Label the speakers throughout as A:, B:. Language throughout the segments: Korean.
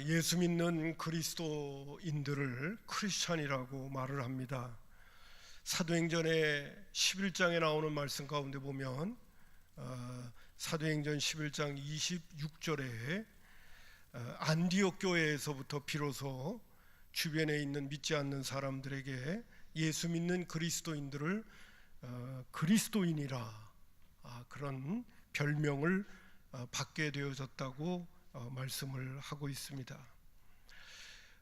A: 예수 믿는 그리스도인들을 크리스찬이라고 말을 합니다. 사도행전의 11장에 나오는 말씀 가운데 보면 사도행전 11장 26절에 안디옥 교회에서부터 비로소 주변에 있는 믿지 않는 사람들에게 예수 믿는 그리스도인들을 그리스도인이라 그런 별명을 받게 되어졌다고 말씀을 하고 있습니다.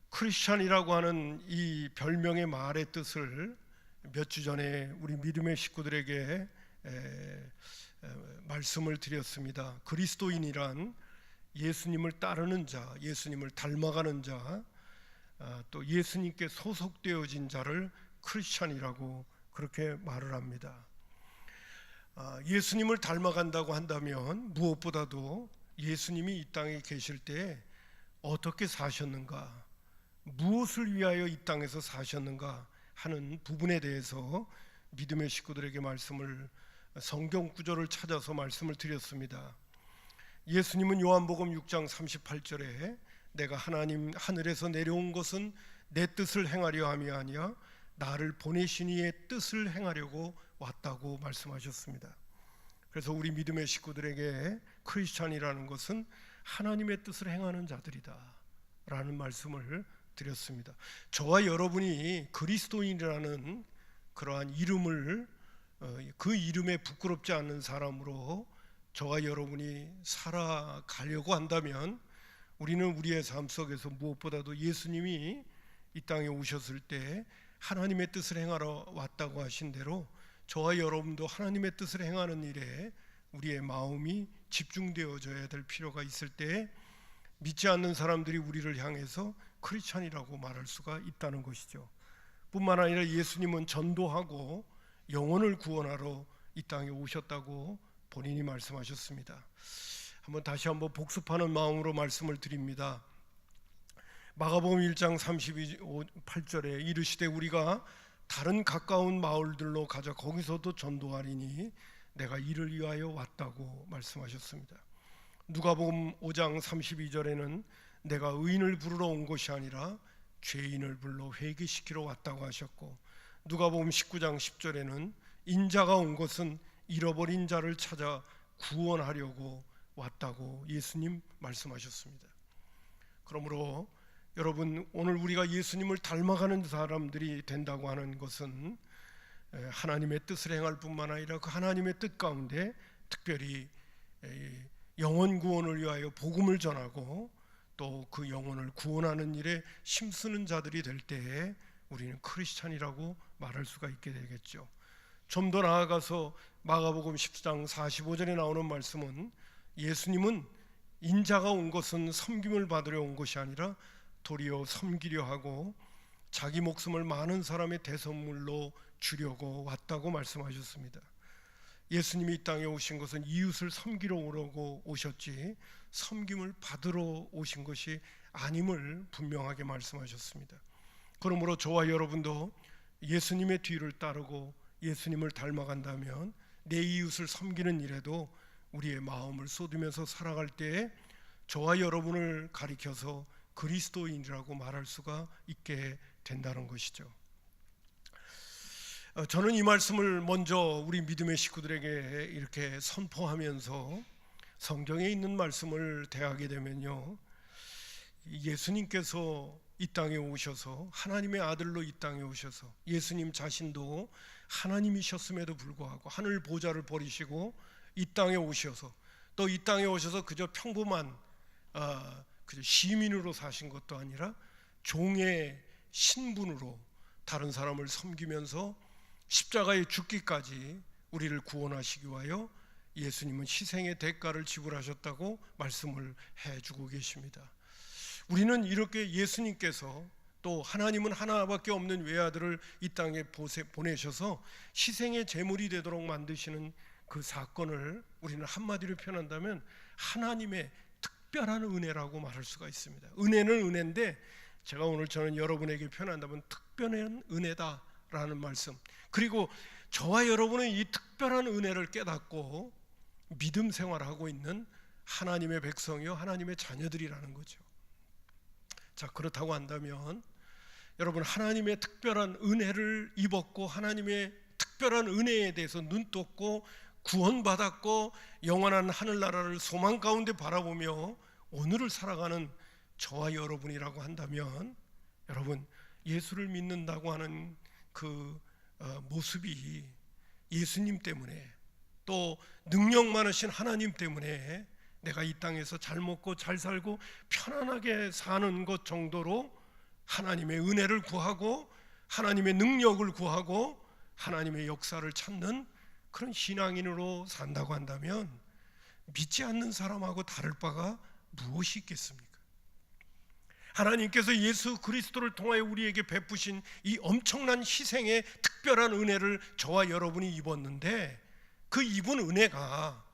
A: 크리스찬이라고 하는 이 별명의 말의 뜻을 몇 주 전에 우리 믿음의 식구들에게 말씀을 드렸습니다. 그리스도인이란 예수님을 따르는 자, 예수님을 닮아가는 자, 또 예수님께 소속되어진 자를 크리스찬이라고 그렇게 말을 합니다. 예수님을 닮아간다고 한다면 무엇보다도 예수님이 이 땅에 계실 때 어떻게 사셨는가, 무엇을 위하여 이 땅에서 사셨는가 하는 부분에 대해서 믿음의 식구들에게 성경 구절을 찾아서 말씀을 드렸습니다. 예수님은 요한복음 6장 38절에 내가 하늘에서 내려온 것은 내 뜻을 행하려 함이 아니야 나를 보내신 이의 뜻을 행하려고 왔다고 말씀하셨습니다. 그래서 우리 믿음의 식구들에게 크리스찬이라는 것은 하나님의 뜻을 행하는 자들이다 라는 말씀을 드렸습니다. 저와 여러분이 그리스도인이라는 그러한 이름을 그 이름에 부끄럽지 않는 사람으로 저와 여러분이 살아가려고 한다면 우리는 우리의 삶 속에서 무엇보다도 예수님이 이 땅에 오셨을 때 하나님의 뜻을 행하러 왔다고 하신 대로 저와 여러분도 하나님의 뜻을 행하는 일에 우리의 마음이 집중되어져야 될 필요가 있을 때 믿지 않는 사람들이 우리를 향해서 크리스찬이라고 말할 수가 있다는 것이죠. 뿐만 아니라 예수님은 전도하고 영혼을 구원하러 이 땅에 오셨다고 본인이 말씀하셨습니다. 다시 한번 복습하는 마음으로 말씀을 드립니다. 마가복음 1장 38절에 이르시되 우리가 다른 가까운 마을들로 가자 거기서도 전도하리니 내가 이를 위하여 왔다고 말씀하셨습니다. 누가복음 5장 32절에는 내가 의인을 부르러 온 것이 아니라 죄인을 불러 회개시키러 왔다고 하셨고, 누가복음 19장 10절에는 인자가 온 것은 잃어버린 자를 찾아 구원하려고 왔다고 예수님 말씀하셨습니다. 그러므로 여러분, 오늘 우리가 예수님을 닮아가는 사람들이 된다고 하는 것은 하나님의 뜻을 행할 뿐만 아니라 그 하나님의 뜻 가운데 특별히 영혼 구원을 위하여 복음을 전하고 또 그 영혼을 구원하는 일에 힘쓰는 자들이 될 때에 우리는 크리스찬이라고 말할 수가 있게 되겠죠. 좀 더 나아가서 마가복음 10장 45절에 나오는 말씀은 예수님은 인자가 온 것은 섬김을 받으려 온 것이 아니라 도리어 섬기려 하고 자기 목숨을 많은 사람의 대선물로 주려고 왔다고 말씀하셨습니다. 예수님이 이 땅에 오신 것은 이웃을 섬기러 오려고 오셨지 섬김을 받으러 오신 것이 아님을 분명하게 말씀하셨습니다. 그러므로 저와 여러분도 예수님의 뒤를 따르고 예수님을 닮아간다면 내 이웃을 섬기는 일에도 우리의 마음을 쏟으면서 살아갈 때에 저와 여러분을 가리켜서 그리스도인이라고 말할 수가 있게 된다는 것이죠. 저는 이 말씀을 먼저 우리 믿음의 식구들에게 이렇게 선포하면서 성경에 있는 말씀을 대하게 되면요, 예수님께서 이 땅에 오셔서 하나님의 아들로 이 땅에 오셔서 예수님 자신도 하나님이셨음에도 불구하고 하늘 보좌를 버리시고 이 땅에 오셔서 또 이 땅에 오셔서 그저 평범한 그저 시민으로 사신 것도 아니라 종의 신분으로 다른 사람을 섬기면서 십자가에 죽기까지 우리를 구원하시기 위하여 예수님은 희생의 대가를 지불하셨다고 말씀을 해주고 계십니다. 우리는 이렇게 예수님께서 또 하나님은 하나밖에 없는 외아들을 이 땅에 보내셔서 희생의 제물이 되도록 만드시는 그 사건을 우리는 한마디로 표현한다면 하나님의 특별한 은혜라고 말할 수가 있습니다. 은혜는 은혜인데 제가 오늘 저는 여러분에게 표현한다면 특별한 은혜다라는 말씀, 그리고 저와 여러분은 이 특별한 은혜를 깨닫고 믿음 생활하고 있는 하나님의 백성이요 하나님의 자녀들이라는 거죠. 자, 그렇다고 한다면 여러분, 하나님의 특별한 은혜를 입었고 하나님의 특별한 은혜에 대해서 눈떴고 구원받았고 영원한 하늘나라를 소망 가운데 바라보며 오늘을 살아가는 저와 여러분이라고 한다면, 여러분, 예수를 믿는다고 하는 그 모습이 예수님 때문에, 또 능력 많으신 하나님 때문에 내가 이 땅에서 잘 먹고 잘 살고 편안하게 사는 것 정도로 하나님의 은혜를 구하고 하나님의 능력을 구하고 하나님의 역사를 찾는 그런 신앙인으로 산다고 한다면 믿지 않는 사람하고 다를 바가 무엇이 있겠습니까? 하나님께서 예수 그리스도를 통하여 우리에게 베푸신 이 엄청난 희생의 특별한 은혜를 저와 여러분이 입었는데, 그 입은 은혜가,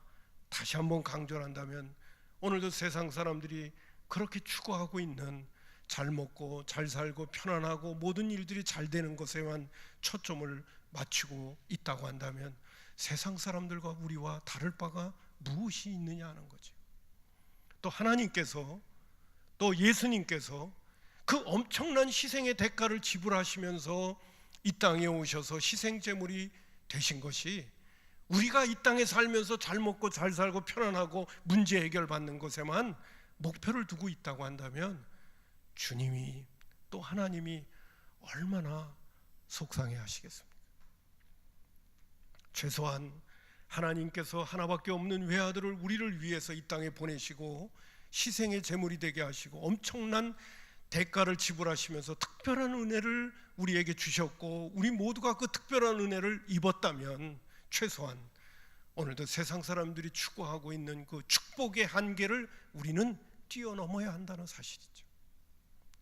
A: 다시 한번 강조를 한다면, 오늘도 세상 사람들이 그렇게 추구하고 있는 잘 먹고 잘 살고 편안하고 모든 일들이 잘 되는 것에만 초점을 맞추고 있다고 한다면 세상 사람들과 우리와 다를 바가 무엇이 있느냐 하는 거죠. 또 하나님께서, 또 예수님께서 그 엄청난 희생의 대가를 지불하시면서 이 땅에 오셔서 희생제물이 되신 것이 우리가 이 땅에 살면서 잘 먹고 잘 살고 편안하고 문제 해결받는 것에만 목표를 두고 있다고 한다면 주님이, 또 하나님이 얼마나 속상해 하시겠습니까? 최소한 하나님께서 하나밖에 없는 외아들을 우리를 위해서 이 땅에 보내시고 희생의 제물이 되게 하시고 엄청난 대가를 지불하시면서 특별한 은혜를 우리에게 주셨고 우리 모두가 그 특별한 은혜를 입었다면 최소한 오늘도 세상 사람들이 추구하고 있는 그 축복의 한계를 우리는 뛰어넘어야 한다는 사실이죠.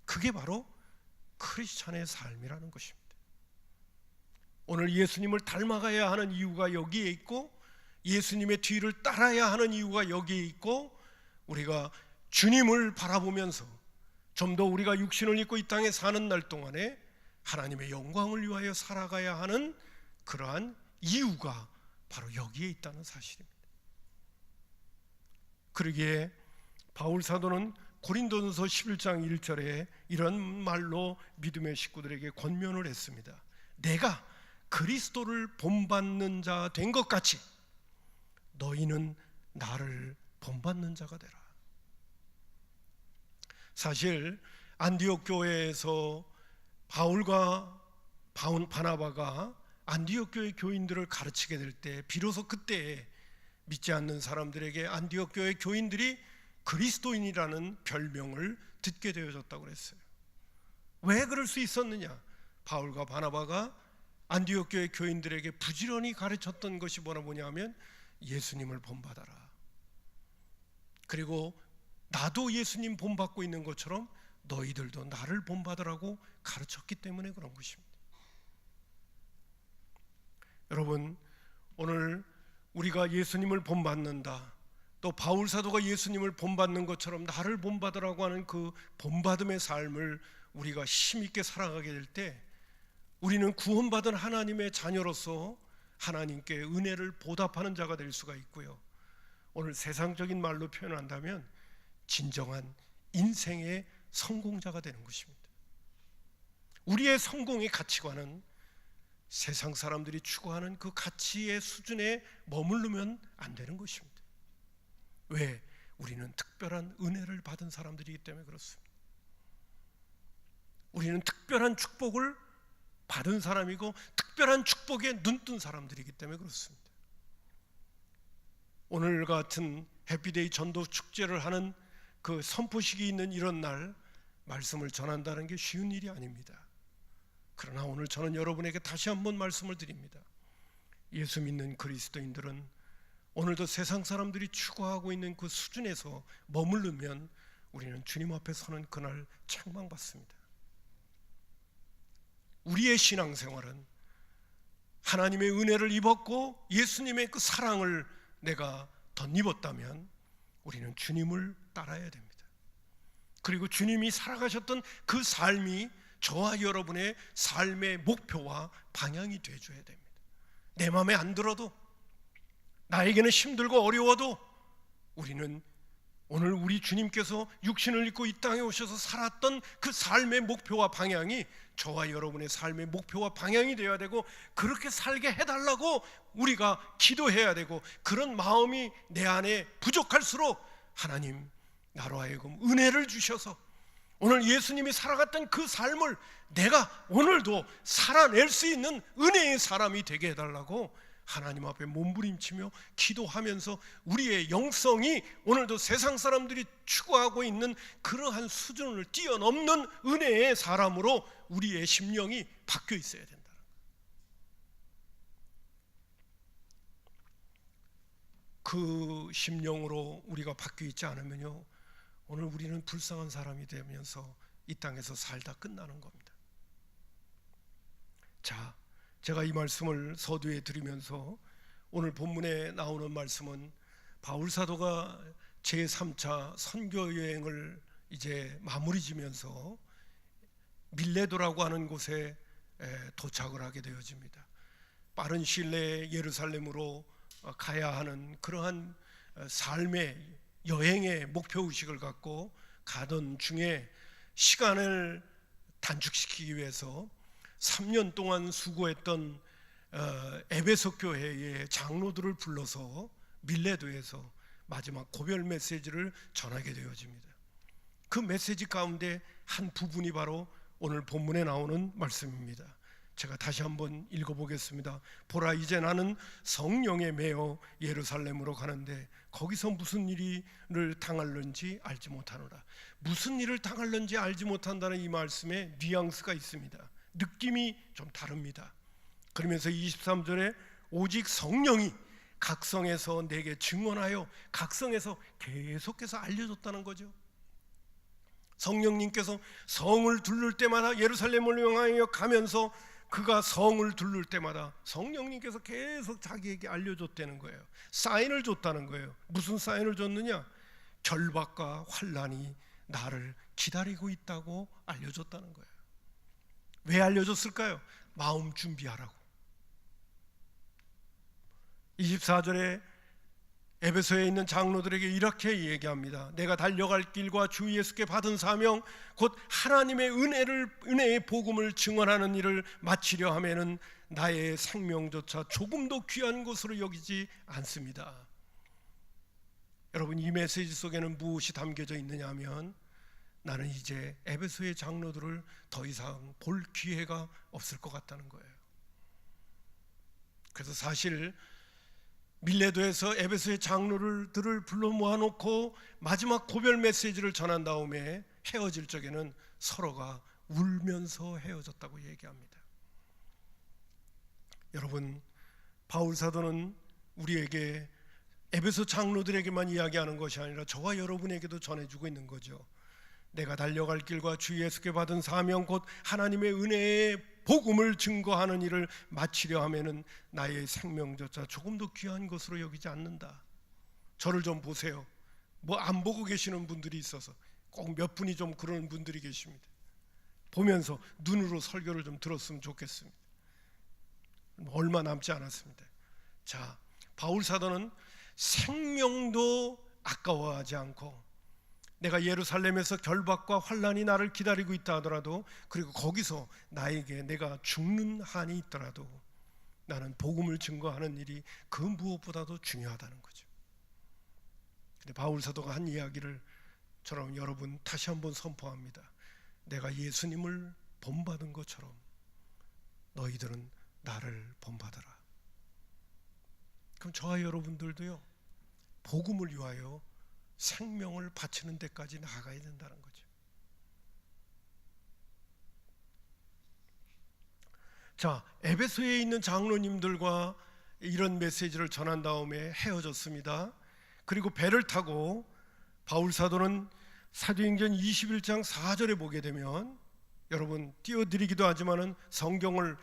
A: 그게 바로 크리스찬의 삶이라는 것입니다. 오늘 예수님을 닮아가야 하는 이유가 여기에 있고 예수님의 뒤를 따라야 하는 이유가 여기에 있고, 우리가 주님을 바라보면서 좀 더 우리가 육신을 입고 이 땅에 사는 날 동안에 하나님의 영광을 위하여 살아가야 하는 그러한 이유가 바로 여기에 있다는 사실입니다. 그러기에 바울 사도는 고린도전서 11장 1절에 이런 말로 믿음의 식구들에게 권면을 했습니다. 내가 그리스도를 본받는 자 된 것 같이 너희는 나를 본받는 자가 되라. 사실 안디옥 교회에서 바울과 바나바가 안디옥 교회 교인들을 가르치게 될 때 비로소 그때 믿지 않는 사람들에게 안디옥 교회 교인들이 그리스도인이라는 별명을 듣게 되어졌다고 그랬어요. 왜 그럴 수 있었느냐? 바울과 바나바가 안디옥 교회 교인들에게 부지런히 가르쳤던 것이 뭐냐면 예수님을 본받아라. 그리고 나도 예수님 본받고 있는 것처럼 너희들도 나를 본받으라고 가르쳤기 때문에 그런 것입니다. 여러분, 오늘 우리가 예수님을 본받는다, 또 바울 사도가 예수님을 본받는 것처럼 나를 본받으라고 하는 그 본받음의 삶을 우리가 힘있게 살아가게 될 때 우리는 구원받은 하나님의 자녀로서 하나님께 은혜를 보답하는 자가 될 수가 있고요, 오늘 세상적인 말로 표현한다면 진정한 인생의 성공자가 되는 것입니다. 우리의 성공의 가치관은 세상 사람들이 추구하는 그 가치의 수준에 머무르면 안 되는 것입니다. 왜? 우리는 특별한 은혜를 받은 사람들이기 때문에 그렇습니다. 우리는 특별한 축복을 받은 사람이고 특별한 축복에 눈뜬 사람들이기 때문에 그렇습니다. 오늘 같은 해피데이 전도 축제를 하는 그 선포식이 있는 이런 날 말씀을 전한다는 게 쉬운 일이 아닙니다. 그러나 오늘 저는 여러분에게 다시 한번 말씀을 드립니다. 예수 믿는 그리스도인들은 오늘도 세상 사람들이 추구하고 있는 그 수준에서 머무르면 우리는 주님 앞에 서는 그날 책망받습니다. 우리의 신앙생활은 하나님의 은혜를 입었고 예수님의 그 사랑을 내가 덧입었다면 우리는 주님을 따라야 됩니다. 그리고 주님이 살아가셨던 그 삶이 저와 여러분의 삶의 목표와 방향이 되어줘야 됩니다. 내 마음에 안 들어도, 나에게는 힘들고 어려워도 우리는 오늘 우리 주님께서 육신을 입고 이 땅에 오셔서 살았던 그 삶의 목표와 방향이 저와 여러분의 삶의 목표와 방향이 되어야 되고, 그렇게 살게 해달라고 우리가 기도해야 되고, 그런 마음이 내 안에 부족할수록 하나님 나로 하여금 은혜를 주셔서 오늘 예수님이 살아갔던 그 삶을 내가 오늘도 살아낼 수 있는 은혜의 사람이 되게 해달라고 하나님 앞에 몸부림치며 기도하면서 우리의 영성이 오늘도 세상 사람들이 추구하고 있는 그러한 수준을 뛰어넘는 은혜의 사람으로 우리의 심령이 바뀌어 있어야 된다. 그 심령으로 우리가 바뀌어 있지 않으면요, 오늘 우리는 불쌍한 사람이 되면서 이 땅에서 살다 끝나는 겁니다. 자, 제가 이 말씀을 서두에 드리면서 오늘 본문에 나오는 말씀은 바울 사도가 제3차 선교 여행을 이제 마무리 지면서 밀레도라고 하는 곳에 도착을 하게 되어집니다. 빠른 시일 내에 예루살렘으로 가야 하는 그러한 삶의 여행의 목표의식을 갖고 가던 중에 시간을 단축시키기 위해서 3년 동안 수고했던 에베소 교회의 장로들을 불러서 밀레도에서 마지막 고별 메시지를 전하게 되어집니다. 그 메시지 가운데 한 부분이 바로 오늘 본문에 나오는 말씀입니다. 제가 다시 한번 읽어보겠습니다. 보라, 이제 나는 성령에 매여 예루살렘으로 가는데 거기서 무슨 일을 당할는지 알지 못하노라. 무슨 일을 당할는지 알지 못한다는 이 말씀에 뉘앙스가 있습니다. 느낌이 좀 다릅니다. 그러면서 23절에 오직 성령이 각성에서 내게 증언하여, 각성에서 계속해서 알려줬다는 거죠. 성령님께서 성을 두를 때마다 예루살렘을 향하여 가면서 그가 성을 두를 때마다 성령님께서 계속 자기에게 알려줬다는 거예요. 사인을 줬다는 거예요. 무슨 사인을 줬느냐? 결박과 환난이 나를 기다리고 있다고 알려줬다는 거예요. 왜 알려줬을까요? 마음 준비하라고. 24절에 에베소에 있는 장로들에게 이렇게 얘기합니다. 내가 달려갈 길과 주 예수께 받은 사명, 곧 하나님의 은혜의 복음을 증언하는 일을 마치려 하면은 나의 생명조차 조금도 귀한 것으로 여기지 않습니다. 여러분, 이 메시지 속에는 무엇이 담겨져 있느냐 하면, 나는 이제 에베소의 장로들을 더 이상 볼 기회가 없을 것 같다는 거예요. 그래서 사실 밀레도에서 에베소의 장로들을 불러 모아놓고 마지막 고별 메시지를 전한 다음에 헤어질 적에는 서로가 울면서 헤어졌다고 얘기합니다. 여러분, 바울 사도는 우리에게 에베소 장로들에게만 이야기하는 것이 아니라 저와 여러분에게도 전해주고 있는 거죠. 내가 달려갈 길과 주 예수께 받은 사명, 곧 하나님의 은혜의 복음을 증거하는 일을 마치려 하면은 나의 생명조차 조금도 귀한 것으로 여기지 않는다. 저를 좀 보세요. 뭐 안 보고 계시는 분들이 있어서 꼭 몇 분이 좀 그런 분들이 계십니다. 보면서 눈으로 설교를 좀 들었으면 좋겠습니다. 얼마 남지 않았습니다. 자, 바울 사도는 생명도 아까워하지 않고, 내가 예루살렘에서 결박과 환난이 나를 기다리고 있다 하더라도, 그리고 거기서 나에게 내가 죽는 한이 있더라도 나는 복음을 증거하는 일이 그 무엇보다도 중요하다는 거죠. 근데 바울 사도가 한 이야기를 저는 여러분 다시 한번 선포합니다. 내가 예수님을 본받은 것처럼 너희들은 나를 본받아라. 그럼 저와 여러분들도요, 복음을 위하여 생명을 바치는 데까지 나아가야 된다는 거죠. 자, 에베소에 있는 장로님들과 이런 메시지를 전한 다음에 헤어졌습니다. 그리고 배를 타고 바울 사도는 사도행전 21장 4절에 보게 되면, 여러분 띄워드리기도 하지만은 성경을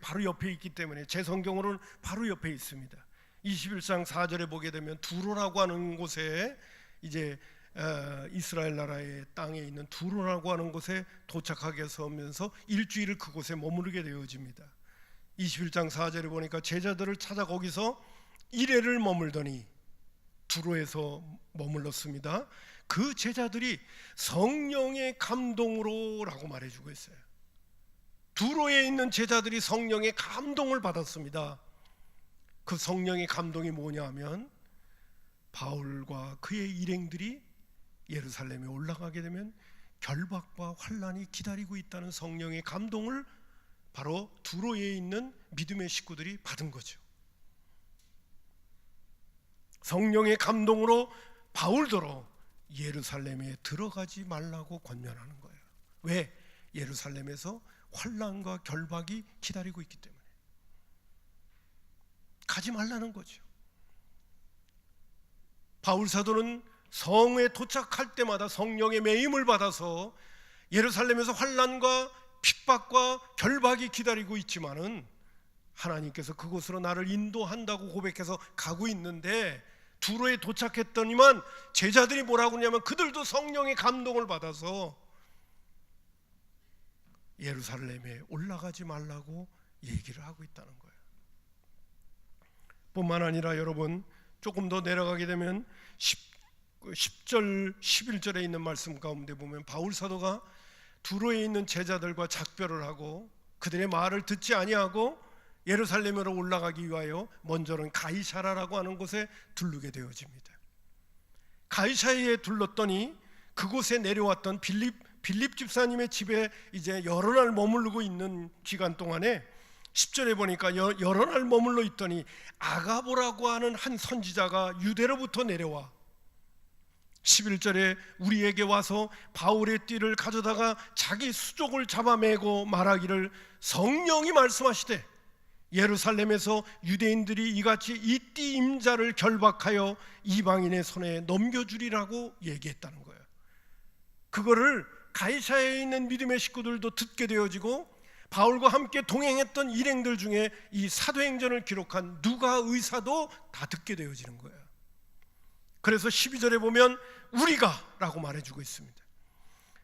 A: 바로 옆에 있기 때문에 제 성경으로는 바로 옆에 있습니다. 21장 4절에 보게 되면 두로라고 하는 곳에 이제 이스라엘 나라의 땅에 있는 두로라고 하는 곳에 도착하게 하면서 일주일을 그곳에 머무르게 되어집니다. 21장 4절에 보니까 제자들을 찾아 거기서 1회를 머물더니 두로에서 머물렀습니다. 그 제자들이 성령의 감동으로라고 말해주고 있어요. 두로에 있는 제자들이 성령의 감동을 받았습니다. 그 성령의 감동이 뭐냐 하면 바울과 그의 일행들이 예루살렘에 올라가게 되면 결박과 환난이 기다리고 있다는 성령의 감동을 바로 두로에 있는 믿음의 식구들이 받은 거죠. 성령의 감동으로 바울더러 예루살렘에 들어가지 말라고 권면하는 거예요. 왜? 예루살렘에서 환난과 결박이 기다리고 있기 때문에 가지 말라는 거죠. 바울 사도는 성에 도착할 때마다 성령의 매임을 받아서 예루살렘에서 환난과 핍박과 결박이 기다리고 있지만은 하나님께서 그곳으로 나를 인도한다고 고백해서 가고 있는데 두로에 도착했더니만 제자들이 뭐라고 하냐면 그들도 성령의 감동을 받아서 예루살렘에 올라가지 말라고 얘기를 하고 있다는 거예요. 뿐만 아니라 여러분 조금 더 내려가게 되면 10절 11절에 있는 말씀 가운데 보면 바울 사도가 두로에 있는 제자들과 작별을 하고 그들의 말을 듣지 아니하고 예루살렘으로 올라가기 위하여 먼저는 가이사라라고 하는 곳에 들르게 되어집니다. 가이사라에 들렀더니 그곳에 내려왔던 빌립 집사님의 집에 이제 여러 날 머무르고 있는 기간 동안에 10절에 보니까 여러 날 머물러 있더니 아가보라고 하는 한 선지자가 유대로부터 내려와 11절에 우리에게 와서 바울의 띠를 가져다가 자기 수족을 잡아매고 말하기를 성령이 말씀하시되 예루살렘에서 유대인들이 이같이 이 띠 임자를 결박하여 이방인의 손에 넘겨주리라고 얘기했다는 거예요. 그거를 가이사야에 있는 믿음의 식구들도 듣게 되어지고 바울과 함께 동행했던 일행들 중에 이 사도행전을 기록한 누가 의사도 다 듣게 되어지는 거예요. 그래서 12절에 보면 우리가 라고 말해주고 있습니다.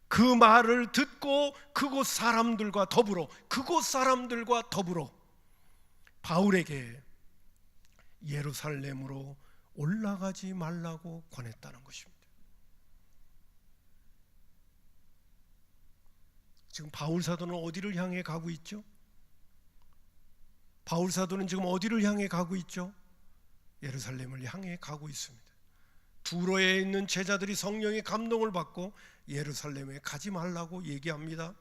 A: 그 말을 듣고 그곳 사람들과 더불어 바울에게 예루살렘으로 올라가지 말라고 권했다는 것입니다. 지금 바울 사도는 어디를 향해 가고 있죠? 바울 사도는 지금 어디를 향해 가고 있죠? 예루살렘을 향해 가고 있습니다. 두로에 있는 제자들이 성령의 감동을 받고 예루살렘에 가지 말라고 얘기합니다.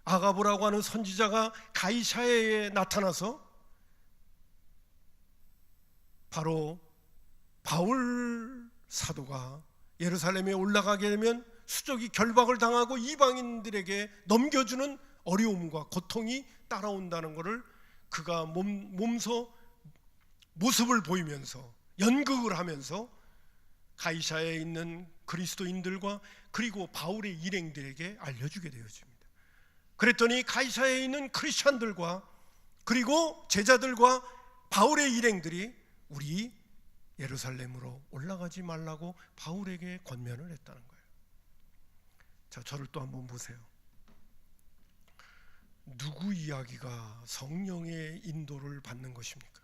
A: 아가보라고 하는 선지자가 가이사야에 나타나서 바로 바울 사도가 예루살렘에 올라가게 되면 수족이 결박을 당하고 이방인들에게 넘겨주는 어려움과 고통이 따라온다는 것을 그가 몸소 모습을 보이면서 연극을 하면서 가이사야에 있는 그리스도인들과 그리고 바울의 일행들에게 알려주게 되어집니다. 그랬더니 가이사야에 있는 크리스찬들과 그리고 제자들과 바울의 일행들이 우리 예루살렘으로 올라가지 말라고 바울에게 권면을 했다는 거예요. 자, 저를 또 한번 보세요. 누구 이야기가 성령의 인도를 받는 것입니까?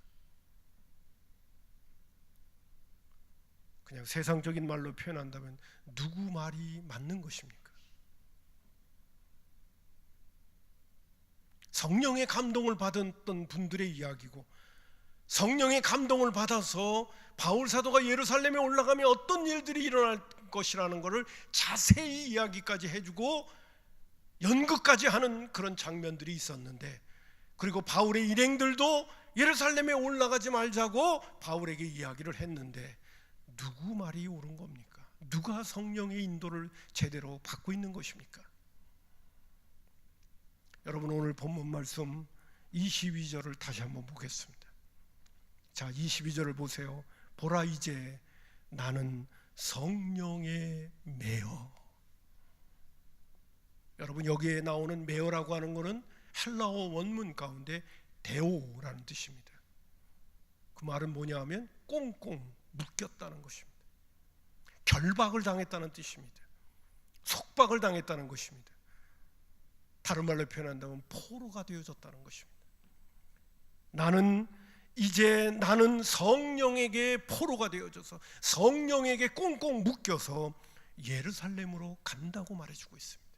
A: 그냥 세상적인 말로 표현한다면 누구 말이 맞는 것입니까? 성령의 감동을 받았던 분들의 이야기고 성령의 감동을 받아서 바울 사도가 예루살렘에 올라가면 어떤 일들이 일어날 것이라는 것을 자세히 이야기까지 해주고 연극까지 하는 그런 장면들이 있었는데 그리고 바울의 일행들도 예루살렘에 올라가지 말자고 바울에게 이야기를 했는데 누구 말이 옳은 겁니까? 누가 성령의 인도를 제대로 받고 있는 것입니까? 여러분 오늘 본문 말씀 22절을 다시 한번 보겠습니다. 자, 22절을 보세요. 보라 이제 나는 성령에 매여. 여러분 여기에 나오는 매여라고 하는 것은 헬라어 원문 가운데 데오라는 뜻입니다. 그 말은 뭐냐 하면 꽁꽁 묶였다는 것입니다. 결박을 당했다는 뜻입니다. 속박을 당했다는 것입니다. 다른 말로 표현한다면 포로가 되어졌다는 것입니다. 나는 이제 나는 성령에게 포로가 되어져서 성령에게 꽁꽁 묶여서 예루살렘으로 간다고 말해주고 있습니다.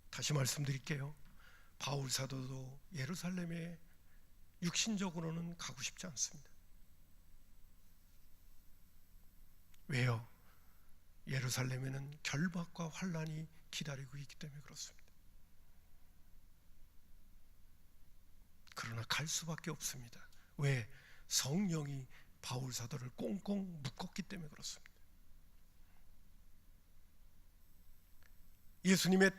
A: 다시 말씀드릴게요. 바울 사도도 예루살렘에 육신적으로는 가고 싶지 않습니다. 왜요? 예루살렘에는 결박과 환난이 기다리고 있기 때문에 그렇습니다. 그러나 갈 수밖에 없습니다. 왜? 성령이 바울 사도를 꽁꽁 묶었기 때문에 그렇습니다. 예수님의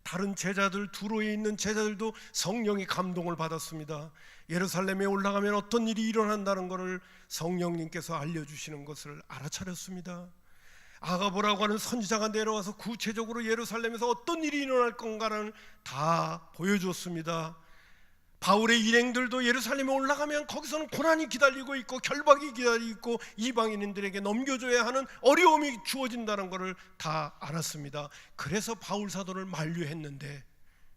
A: 다른 제자들, 두로에 있는 제자들도 성령이 감동을 받았습니다. 예루살렘에 올라가면 어떤 일이 일어난다는 것을 성령님께서 알려주시는 것을 알아차렸습니다. 아가보라고 하는 선지자가 내려와서 구체적으로 예루살렘에서 어떤 일이 일어날 건가를 다 보여줬습니다. 바울의 일행들도 예루살렘에 올라가면 거기서는 고난이 기다리고 있고 결박이 기다리고 있고 이방인들에게 넘겨줘야 하는 어려움이 주어진다는 것을 다 알았습니다. 그래서 바울 사도를 만류했는데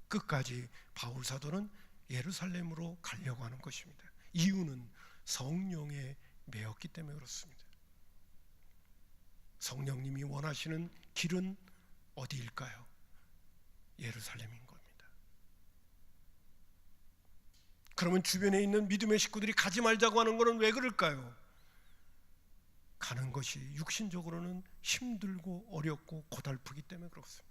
A: 끝까지 바울 사도는 예루살렘으로 가려고 하는 것입니다. 이유는 성령에 매였기 때문에 그렇습니다. 성령님이 원하시는 길은 어디일까요? 예루살렘인 겁니다. 그러면 주변에 있는 믿음의 식구들이 가지 말자고 하는 것은 왜 그럴까요? 가는 것이 육신적으로는 힘들고 어렵고 고달프기 때문에 그렇습니다.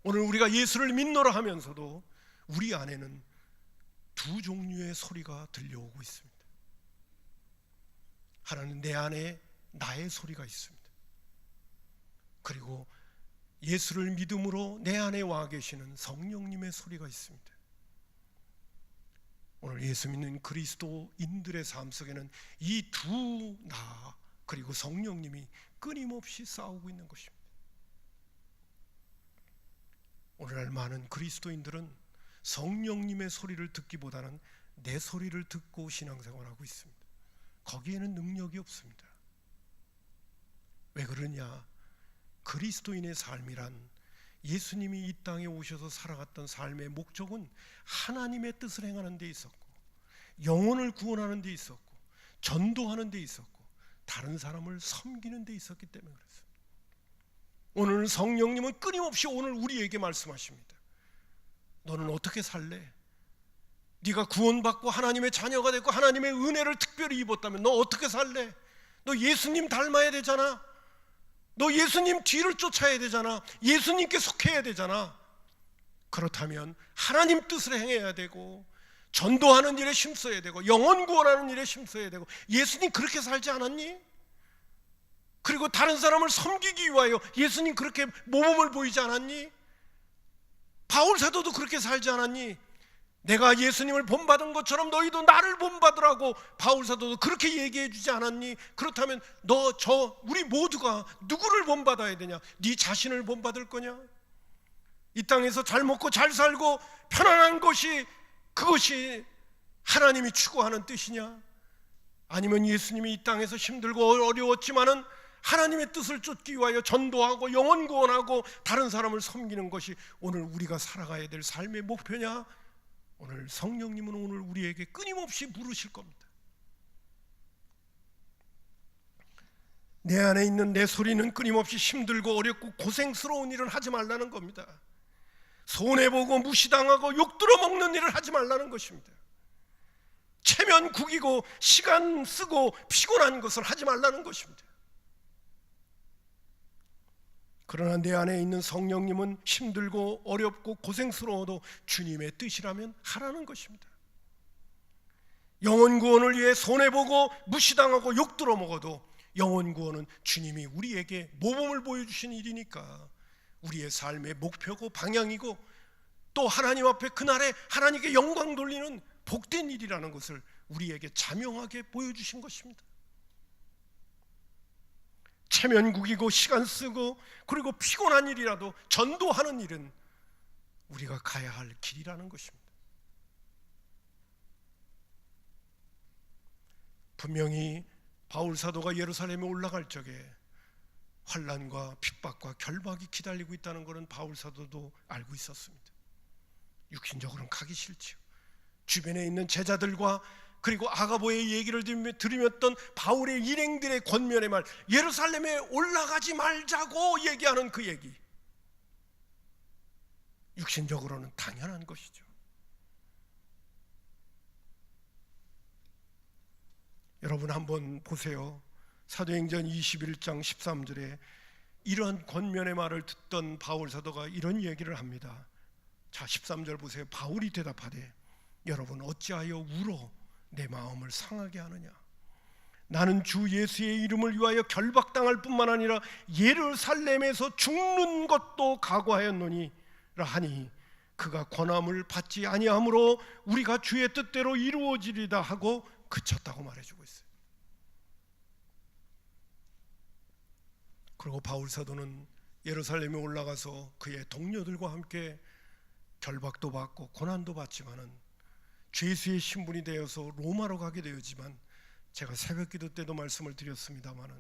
A: 오늘 우리가 예수를 믿노라 하면서도 우리 안에는 두 종류의 소리가 들려오고 있습니다. 하나는 내 안에 나의 소리가 있습니다. 그리고 예수를 믿음으로 내 안에 와 계시는 성령님의 소리가 있습니다. 오늘 예수 믿는 그리스도인들의 삶 속에는 이 두 나 그리고 성령님이 끊임없이 싸우고 있는 것입니다. 오늘날 많은 그리스도인들은 성령님의 소리를 듣기보다는 내 소리를 듣고 신앙생활하고 있습니다. 거기에는 능력이 없습니다. 왜 그러냐? 그리스도인의 삶이란 예수님이 이 땅에 오셔서 살아갔던 삶의 목적은 하나님의 뜻을 행하는 데 있었고 영혼을 구원하는 데 있었고 전도하는 데 있었고 다른 사람을 섬기는 데 있었기 때문에 그랬어요. 오늘 성령님은 끊임없이 오늘 우리에게 말씀하십니다. 너는 어떻게 살래? 네가 구원받고 하나님의 자녀가 됐고 하나님의 은혜를 특별히 입었다면 너 어떻게 살래? 너 예수님 닮아야 되잖아. 너 예수님 뒤를 쫓아야 되잖아. 예수님께 속해야 되잖아. 그렇다면 하나님 뜻을 행해야 되고 전도하는 일에 힘써야 되고 영혼 구원하는 일에 힘써야 되고 예수님 그렇게 살지 않았니? 그리고 다른 사람을 섬기기 위하여 예수님 그렇게 모범을 보이지 않았니? 바울 사도도 그렇게 살지 않았니? 내가 예수님을 본받은 것처럼 너희도 나를 본받으라고 바울 사도도 그렇게 얘기해 주지 않았니? 그렇다면 너, 저, 우리 모두가 누구를 본받아야 되냐? 네 자신을 본받을 거냐? 이 땅에서 잘 먹고 잘 살고 편안한 것이 그것이 하나님이 추구하는 뜻이냐? 아니면 예수님이 이 땅에서 힘들고 어려웠지만은 하나님의 뜻을 쫓기 위하여 전도하고 영혼 구원하고 다른 사람을 섬기는 것이 오늘 우리가 살아가야 될 삶의 목표냐? 오늘 성령님은 오늘 우리에게 끊임없이 부르실 겁니다. 내 안에 있는 내 소리는 끊임없이 힘들고 어렵고 고생스러운 일을 하지 말라는 겁니다. 손해보고 무시당하고 욕들어 먹는 일을 하지 말라는 것입니다. 체면 구기고 시간 쓰고 피곤한 것을 하지 말라는 것입니다. 그러나 내 안에 있는 성령님은 힘들고 어렵고 고생스러워도 주님의 뜻이라면 하라는 것입니다. 영혼 구원을 위해 손해보고 무시당하고 욕들어 먹어도 영혼 구원은 주님이 우리에게 모범을 보여주신 일이니까 우리의 삶의 목표고 방향이고 또 하나님 앞에 그날에 하나님께 영광 돌리는 복된 일이라는 것을 우리에게 자명하게 보여주신 것입니다. 체면 구기고 시간 쓰고 그리고 피곤한 일이라도 전도하는 일은 우리가 가야 할 길이라는 것입니다. 분명히 바울 사도가 예루살렘에 올라갈 적에 환난과 핍박과 결박이 기다리고 있다는 것은 바울 사도도 알고 있었습니다. 육신적으로는 가기 싫지요. 주변에 있는 제자들과 그리고 아가보의 얘기를 들으면던 바울의 일행들의 권면의 말, 예루살렘에 올라가지 말자고 얘기하는 그 얘기, 육신적으로는 당연한 것이죠. 여러분 한번 보세요. 사도행전 21장 13절에 이러한 권면의 말을 듣던 바울 사도가 이런 얘기를 합니다. 자, 13절 보세요. 바울이 대답하되 여러분 어찌하여 울어 내 마음을 상하게 하느냐. 나는 주 예수의 이름을 위하여 결박당할 뿐만 아니라 예루살렘에서 죽는 것도 각오하였노니 하니 그가 권함을 받지 아니하므로 우리가 주의 뜻대로 이루어지리다 하고 그쳤다고 말해주고 있어요. 그리고 바울 사도는 예루살렘에 올라가서 그의 동료들과 함께 결박도 받고 고난도 받지만은 죄수의 신분이 되어서 로마로 가게 되었지만, 제가 새벽기도 때도 말씀을 드렸습니다마는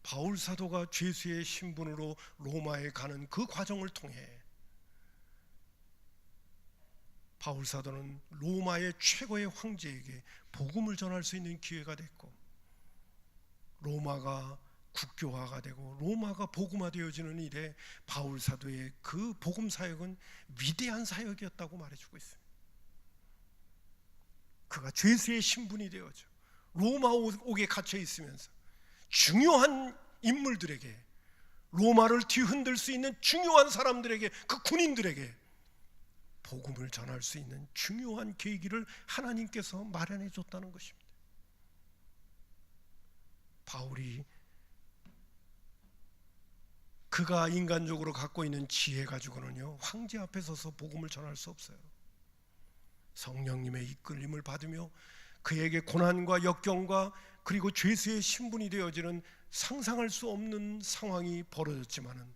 A: 바울 사도가 죄수의 신분으로 로마에 가는 그 과정을 통해 바울 사도는 로마의 최고의 황제에게 복음을 전할 수 있는 기회가 됐고, 로마가 국교화가 되고 로마가 복음화되어지는 일에 바울 사도의 그 복음 사역은 위대한 사역이었다고 말해주고 있습니다. 그가 죄수의 신분이 되어져 로마 옥에 갇혀 있으면서 중요한 인물들에게, 로마를 뒤흔들 수 있는 중요한 사람들에게, 그 군인들에게 복음을 전할 수 있는 중요한 계기를 하나님께서 마련해 줬다는 것입니다. 바울이 그가 인간적으로 갖고 있는 지혜 가지고는요, 황제 앞에 서서 복음을 전할 수 없어요. 성령님의 이끌림을 받으며 그에게 고난과 역경과 그리고 죄수의 신분이 되어지는 상상할 수 없는 상황이 벌어졌지만은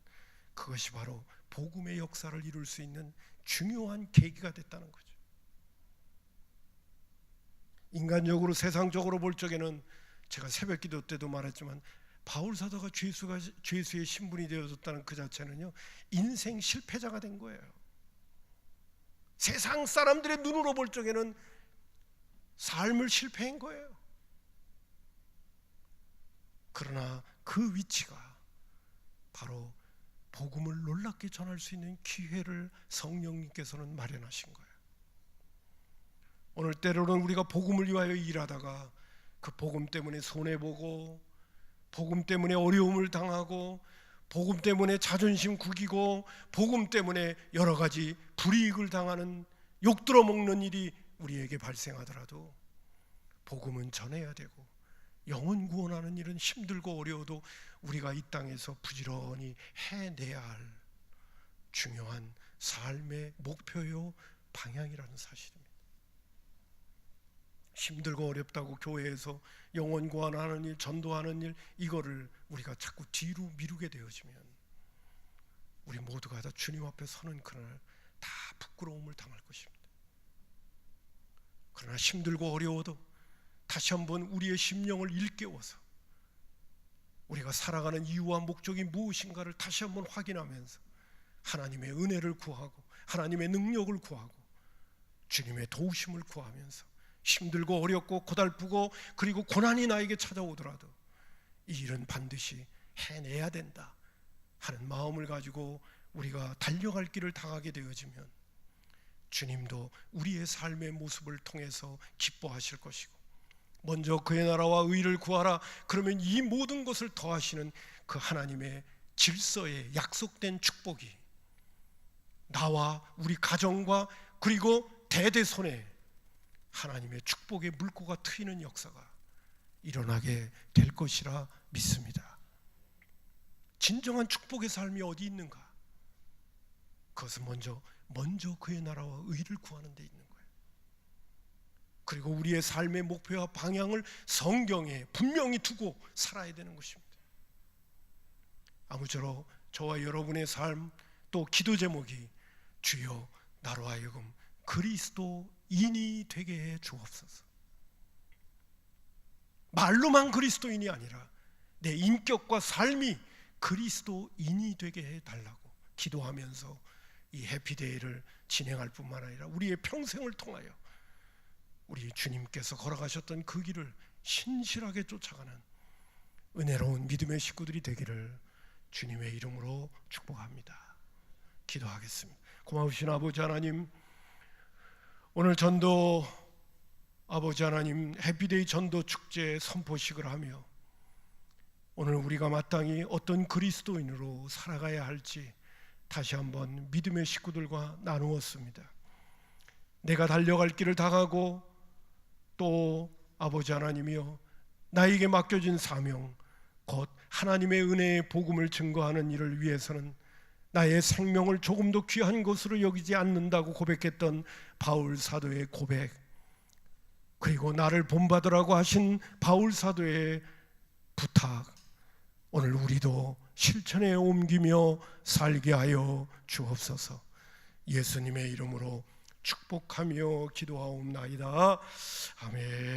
A: 그것이 바로 복음의 역사를 이룰 수 있는 중요한 계기가 됐다는 거죠. 인간적으로 세상적으로 볼 적에는 제가 새벽기도 때도 말했지만 바울 사도가 죄수의 신분이 되어졌다는 그 자체는요, 인생 실패자가 된 거예요. 세상 사람들의 눈으로 볼 적에는 삶을 실패한 거예요. 그러나 그 위치가 바로 복음을 놀랍게 전할 수 있는 기회를 성령님께서는 마련하신 거예요. 오늘 때로는 우리가 복음을 위하여 일하다가 그 복음 때문에 손해보고, 복음 때문에 어려움을 당하고, 복음 때문에 자존심 구기고, 복음 때문에 여러 가지 불이익을 당하는, 욕들어 먹는 일이 우리에게 발생하더라도 복음은 전해야 되고, 영혼 구원하는 일은 힘들고 어려워도 우리가 이 땅에서 부지런히 해내야 할 중요한 삶의 목표요 방향이라는 사실입니다. 힘들고 어렵다고 교회에서 영혼 구원하는 일, 전도하는 일, 이거를 우리가 자꾸 뒤로 미루게 되어지면 우리 모두가 다 주님 앞에 서는 그날 다 부끄러움을 당할 것입니다. 그러나 힘들고 어려워도 다시 한번 우리의 심령을 일깨워서 우리가 살아가는 이유와 목적이 무엇인가를 다시 한번 확인하면서 하나님의 은혜를 구하고 하나님의 능력을 구하고 주님의 도우심을 구하면서 힘들고 어렵고 고달프고 그리고 고난이 나에게 찾아오더라도 이 일은 반드시 해내야 된다 하는 마음을 가지고 우리가 달려갈 길을 당하게 되어지면 주님도 우리의 삶의 모습을 통해서 기뻐하실 것이고, 먼저 그의 나라와 의를 구하라, 그러면 이 모든 것을 더하시는 그 하나님의 질서에 약속된 축복이 나와 우리 가정과 그리고 대대손에 하나님의 축복의 물꼬가 트이는 역사가 일어나게 될 것이라 믿습니다. 진정한 축복의 삶이 어디 있는가? 그것은 먼저 그의 나라와 의를 구하는 데 있는 거예요. 그리고 우리의 삶의 목표와 방향을 성경에 분명히 두고 살아야 되는 것입니다. 아무쪼록 저와 여러분의 삶, 또 기도 제목이 주여 나로 하여금 그리스도인이 되게 해 주옵소서. 말로만 그리스도인이 아니라 내 인격과 삶이 그리스도인이 되게 해 달라고 기도하면서 이 해피데이를 진행할 뿐만 아니라 우리의 평생을 통하여 우리 주님께서 걸어가셨던 그 길을 신실하게 쫓아가는 은혜로운 믿음의 식구들이 되기를 주님의 이름으로 축복합니다. 기도하겠습니다. 고마우신 아버지 하나님, 오늘 전도 아버지 하나님 해피데이 전도 축제 선포식을 하며 오늘 우리가 마땅히 어떤 그리스도인으로 살아가야 할지 다시 한번 믿음의 식구들과 나누었습니다. 내가 달려갈 길을 다가고 또 아버지 하나님이여 나에게 맡겨진 사명 곧 하나님의 은혜의 복음을 증거하는 일을 위해서는 나의 생명을 조금도 귀한 것으로 여기지 않는다고 고백했던 바울 사도의 고백, 그리고 나를 본받으라고 하신 바울 사도의 부탁, 오늘 우리도 실천에 옮기며 살게 하여 주옵소서. 예수님의 이름으로 축복하며 기도하옵나이다. 아멘.